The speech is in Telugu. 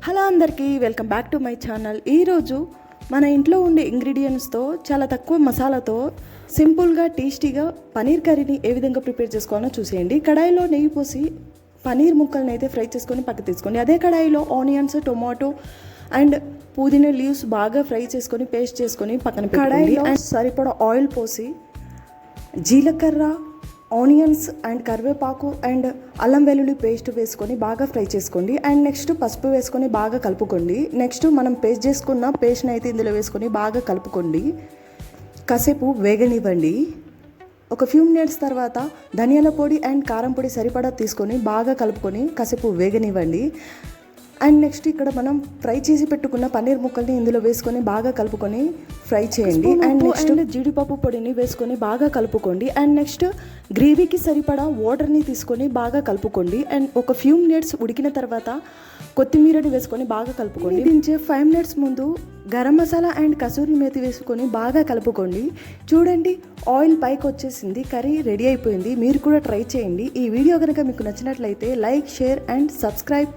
హలో అందరికీ welcome back to my channel. ఈరోజు మన ఇంట్లో ఉండే ఇంగ్రీడియంట్స్తో చాలా తక్కువ మసాలాతో సింపుల్గా టేస్టీగా పనీర్ కర్రీని ఏ విధంగా ప్రిపేర్ చేసుకోవాలో చూసేయండి. కడాయిలో నెయ్యి పోసి పనీర్ ముక్కల్ని అయితే ఫ్రై చేసుకొని పక్కకు తీసుకోండి. అదే కడాయిలో ఆనియన్స్, టొమాటో అండ్ పుదీనా లీవ్స్ బాగా ఫ్రై చేసుకొని పేస్ట్ చేసుకొని పక్కన పెట్టుకోండి. అండ్ సరిపడా ఆయిల్ పోసి జీలకర్ర, ఆనియన్స్ అండ్ కరివేపాకు అండ్ అల్లం వెల్లుల్లి పేస్ట్ వేసుకొని బాగా ఫ్రై చేసుకోండి. అండ్ నెక్స్ట్ పసుపు వేసుకొని బాగా కలుపుకోండి. నెక్స్ట్ మనం పేస్ట్ చేసుకున్న పేస్ట్ని అయితే ఇందులో వేసుకొని బాగా కలుపుకోండి. కాసేపు వేగనివ్వండి. ఒక ఫ్యూ మినిట్స్ తర్వాత ధనియాల పొడి అండ్ కారం పొడి సరిపడా తీసుకొని బాగా కలుపుకొని కాసేపు వేగనివ్వండి. అండ్ నెక్స్ట్ ఇక్కడ మనం ఫ్రై చేసి పెట్టుకున్న పన్నీర్ ముక్కల్ని ఇందులో వేసుకొని బాగా కలుపుకొని ఫ్రై చేయండి. అండ్ నెక్స్ట్ జీడిపప్పు పొడిని వేసుకొని బాగా కలుపుకోండి. అండ్ నెక్స్ట్ గ్రేవీకి సరిపడా వాటర్ని తీసుకొని బాగా కలుపుకోండి. అండ్ ఒక ఫ్యూ మినిట్స్ ఉడికిన తర్వాత కొత్తిమీరని వేసుకొని బాగా కలుపుకోండి. దించే 5 మినిట్స్ ముందు గరం మసాలా అండ్ కసూరి మేతి వేసుకొని బాగా కలుపుకోండి. చూడండి, ఆయిల్ పైకి వచ్చేసింది. కర్రీ రెడీ అయిపోయింది. మీరు కూడా ట్రై చేయండి. ఈ వీడియో కనుక మీకు నచ్చినట్లయితే లైక్, షేర్ అండ్ సబ్స్క్రైబ్.